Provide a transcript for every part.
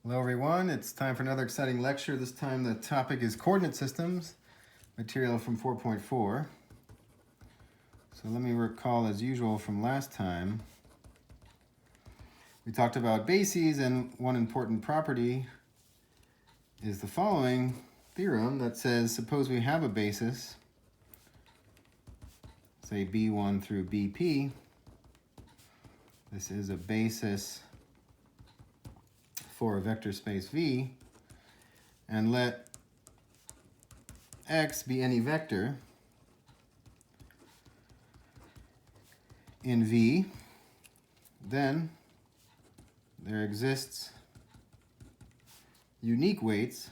Hello everyone, it's time for another exciting lecture. This time the topic is coordinate systems, material from 4.4. So let me recall as usual from last time. We talked about bases, and one important property is the following theorem that says suppose we have a basis, say B1 through BP. This is a basis for a vector space V, and let X be any vector in V, then there exists unique weights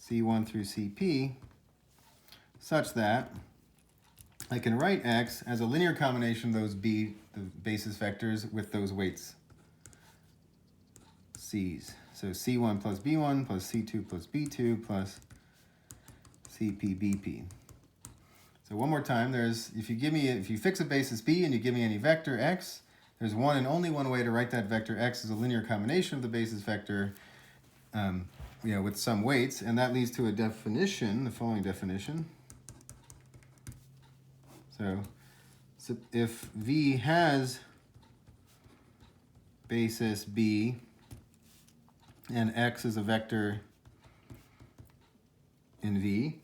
C1 through CP such that I can write X as a linear combination of those B, the basis vectors, with those weights C's. So C1 plus B1 plus C2 plus B2 plus CP BP. So one more time, if you fix a basis B and you give me any vector X, there's one and only one way to write that vector X as a linear combination of the basis vector with some weights, and that leads to a definition, the following definition. So if V has basis B and X is a vector in V,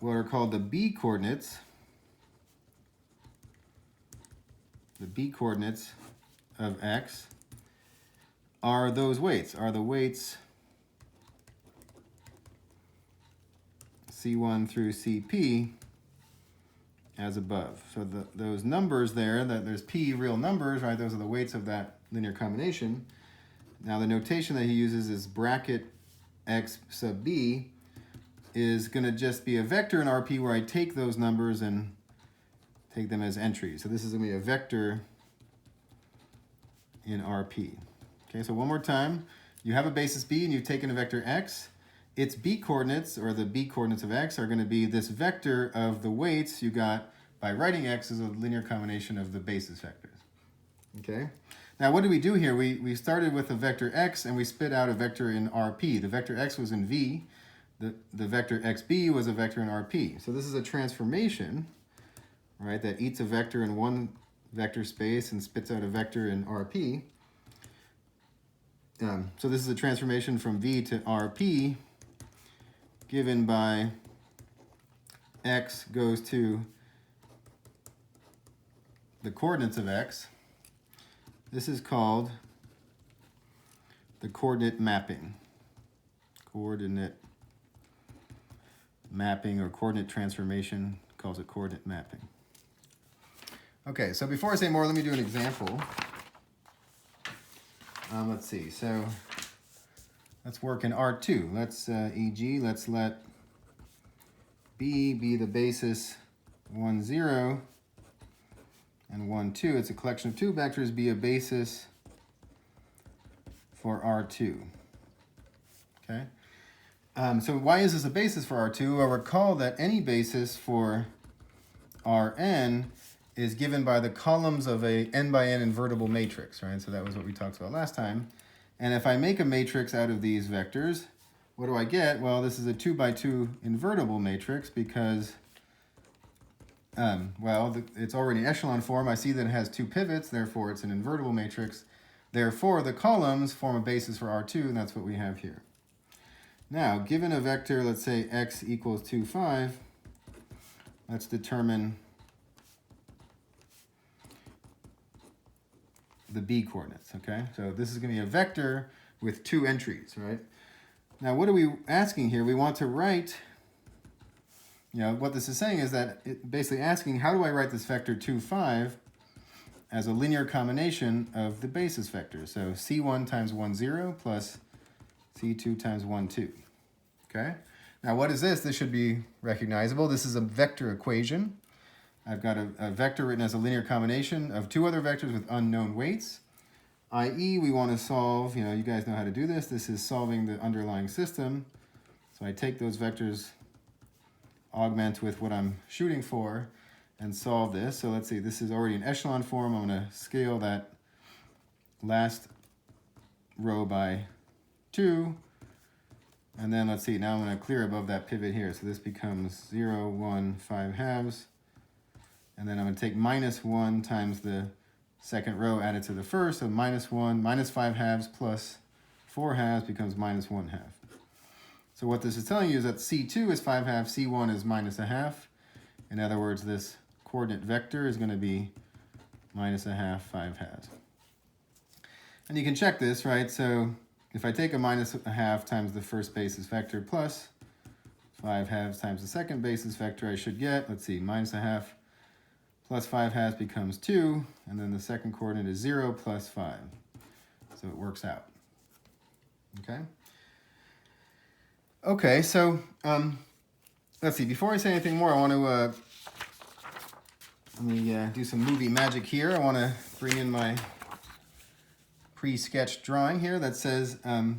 what are called the B coordinates of X are those weights, are the weights C1 through CP as above. So those numbers there, that there's P real numbers, right? Those are the weights of that linear combination. Now the notation that he uses is bracket X sub B is going to just be a vector in RP where I take those numbers and take them as entries. So this is going to be a vector in RP. Okay, so one more time. You have a basis B and you've taken a vector X. Its B coordinates, or the B coordinates of X, are going to be this vector of the weights you got by writing X as a linear combination of the basis vectors. Okay. Now what did we do here? We started with a vector X and we spit out a vector in RP. The vector X was in V. The vector XB was a vector in RP. So this is a transformation, right, that eats a vector in one vector space and spits out a vector in RP. So this is a transformation from V to RP given by X goes to the coordinates of X. This is called the coordinate mapping. Coordinate mapping or coordinate transformation calls it coordinate mapping. Okay, so before I say more, let me do an example. Let's see, so let's work in R2. Let's, e.g., let's let B be the basis 1, 0 and 1, 2. It's a collection of two vectors, be a basis for R2. Okay? So why is this a basis for R2? Well, recall that any basis for Rn is given by the columns of a n by n invertible matrix, right? So that was what we talked about last time. And if I make a matrix out of these vectors, what do I get? Well, this is a 2 by 2 invertible matrix because, it's already echelon form. I see that it has two pivots, therefore it's an invertible matrix. Therefore, the columns form a basis for R2, and that's what we have here. Now, given a vector, let's say x equals 2, 5, let's determine the B coordinates, okay? So this is going to be a vector with two entries, right? Now, what are we asking here? We want to write, what this is saying is that it's basically asking, how do I write this vector 2, 5 as a linear combination of the basis vectors? So C1 times 1, 0 plus C2 times 1, 2, okay? Now, what is this? This should be recognizable. This is a vector equation. I've got a vector written as a linear combination of two other vectors with unknown weights, i.e. we want to solve, you guys know how to do this. This is solving the underlying system. So I take those vectors, augment with what I'm shooting for, and solve this. So let's see, this is already in echelon form. I'm going to scale that last row by 2. And then let's see, now I'm going to clear above that pivot here. So this becomes 0, 1, 5 halves. And then I'm going to take minus 1 times the second row added to the first. So minus 1, minus 5 halves plus 4 halves becomes minus 1 half. So what this is telling you is that C2 is 5 halves, C1 is minus a half. In other words, this coordinate vector is going to be minus a half, 5 halves. And you can check this, right? So if I take a minus a half times the first basis vector plus 5 halves times the second basis vector, I should get, let's see, minus a half plus 5 halves becomes 2, and then the second coordinate is 0 plus 5. So it works out. Okay? Okay, so let's see, before I say anything more, I want to let me do some movie magic here. I want to bring in my pre-sketched drawing here that says I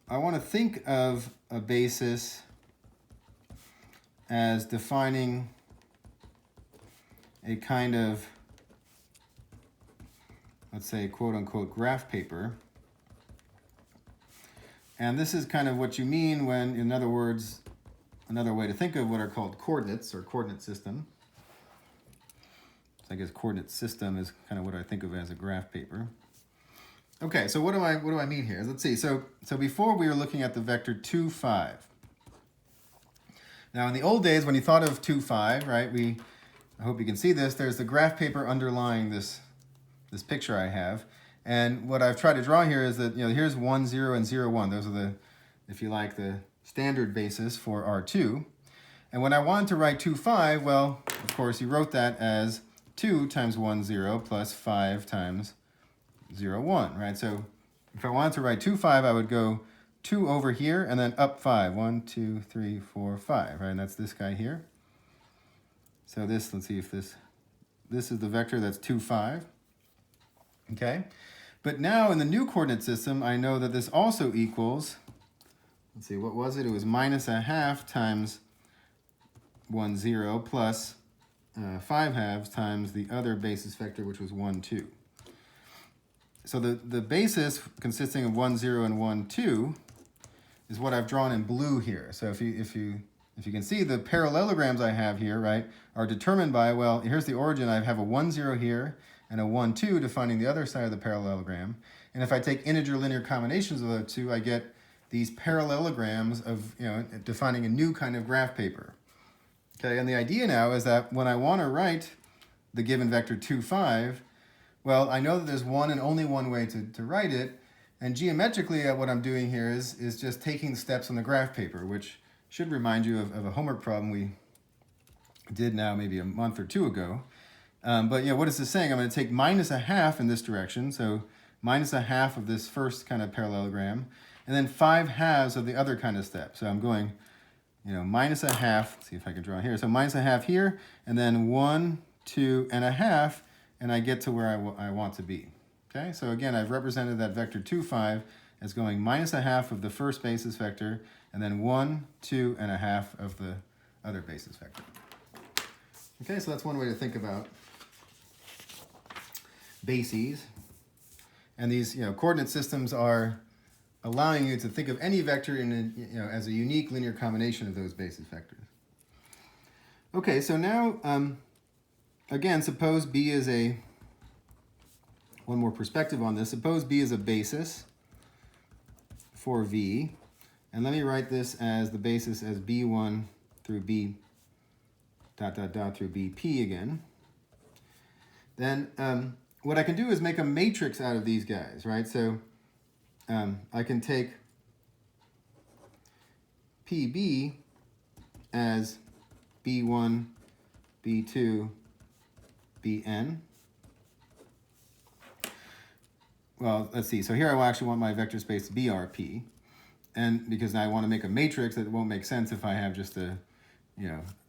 want to think of a basis as defining a kind of, let's say, quote-unquote graph paper. And this is kind of what you mean when, in other words, another way to think of what are called coordinates or coordinate system. So I guess coordinate system is kind of what I think of as a graph paper. Okay, so what do I mean here? Let's see. So before we were looking at the vector 2, 5. Now in the old days when you thought of 2, 5, right? I hope you can see this. There's the graph paper underlying this picture I have. And what I've tried to draw here is that, here's 1, 0, and 0, 1. Those are the, if you like, the standard basis for R2. And when I wanted to write 2, 5, well, of course, you wrote that as 2 times 1, 0 plus 5 times 0, 1, right? So if I wanted to write 2, 5, I would go 2 over here and then up 5. 1, 2, 3, 4, 5, right? And that's this guy here. So this, let's see if this is the vector that's 2, 5. Okay? But now in the new coordinate system, I know that this also equals, let's see, what was it? It was minus a half times 1, 0 plus 5 halves times the other basis vector, which was 1, 2. So the basis consisting of 1, 0 and 1, 2 is what I've drawn in blue here. So if you can see, the parallelograms I have here, right, are determined by, well, here's the origin. I have a 1, 0 here and a 1, 2 defining the other side of the parallelogram. And if I take integer linear combinations of the two, I get these parallelograms of, defining a new kind of graph paper. Okay, and the idea now is that when I want to write the given vector 2, 5, well, I know that there's one and only one way to write it. And geometrically, what I'm doing here is just taking the steps on the graph paper, which should remind you of a homework problem we did now maybe a month or 2 ago. But what is this saying? I'm going to take minus a half in this direction, so minus a half of this first kind of parallelogram, and then 5 halves of the other kind of step. So I'm going, minus a half. Let's see if I can draw here. So minus a half here, and then 1, 2, and a half, and I get to where I want to be. Okay, so again, I've represented that vector 2, 5 as going minus a half of the first basis vector, and then 1, 2, and a half of the other basis vector. Okay, so that's one way to think about bases. And these coordinate systems are allowing you to think of any vector as a unique linear combination of those basis vectors. Okay, so now, again, suppose B is one more perspective on this. Suppose B is a basis for V. And let me write this as the basis as B1 through B dot dot dot through BP again. Then what I can do is make a matrix out of these guys, right? So I can take PB as B1, B2, Bn. Well, let's see. So here I actually want my vector space BRP. And because I want to make a matrix, that won't make sense if I have just a,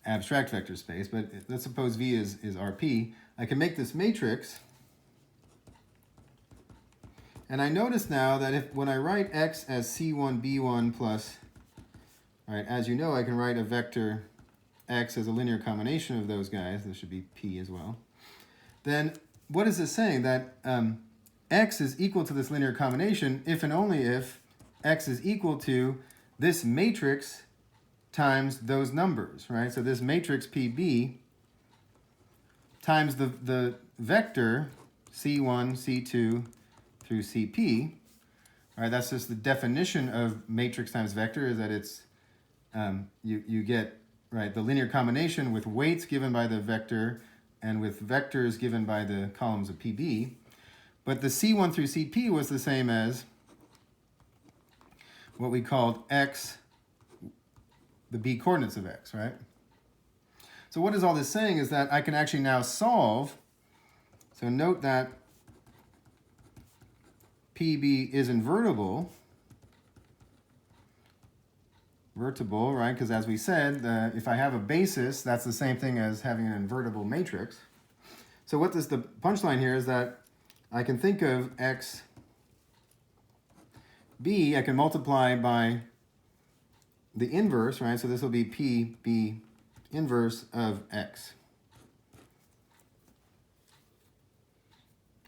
abstract vector space. But let's suppose V is RP. I can make this matrix. And I notice now that when I write X as C1, B1 plus, all right, as you know, I can write a vector x as a linear combination of those guys, this should be p as well, then what is this saying? That x is equal to this linear combination if and only if x is equal to this matrix times those numbers, right? So this matrix PB times the vector C1, C2 through CP. All right, that's just the definition of matrix times vector, is that it's, you get, right, the linear combination with weights given by the vector and with vectors given by the columns of PB. But the C1 through CP was the same as what we called x, the b coordinates of x, right? So what is all this saying is that I can actually now solve. So note that PB is invertible, right? Because as we said, if I have a basis, that's the same thing as having an invertible matrix. So what this, the punchline here is that I can think of x b, I can multiply by the inverse, right? So this will be PB inverse of x.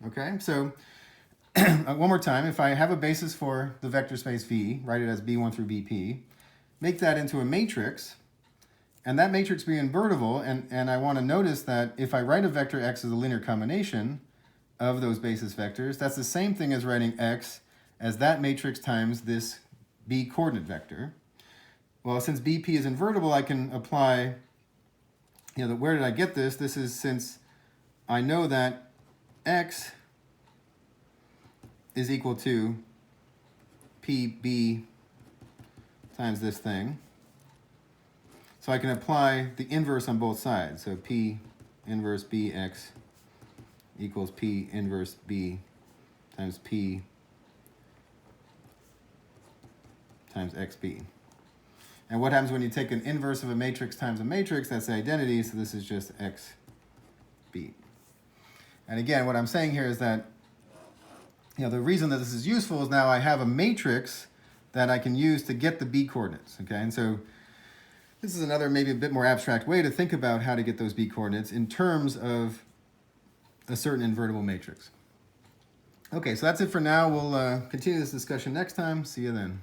Okay, so one more time, if I have a basis for the vector space V, write it as B1 through BP, make that into a matrix, and that matrix be invertible, and I want to notice that if I write a vector x as a linear combination of those basis vectors, that's the same thing as writing x as that matrix times this b coordinate vector. Well, since BP is invertible, I can apply, where did I get this? This is since I know that x is equal to PB times this thing. So I can apply the inverse on both sides. So P inverse BX equals P inverse B times P times XB. And what happens when you take an inverse of a matrix times a matrix? That's the identity, so this is just XB. And again, what I'm saying here is that the reason that this is useful is now I have a matrix that I can use to get the B coordinates, okay? And so this is another maybe a bit more abstract way to think about how to get those B coordinates in terms of a certain invertible matrix. Okay, so that's it for now. We'll continue this discussion next time. See you then.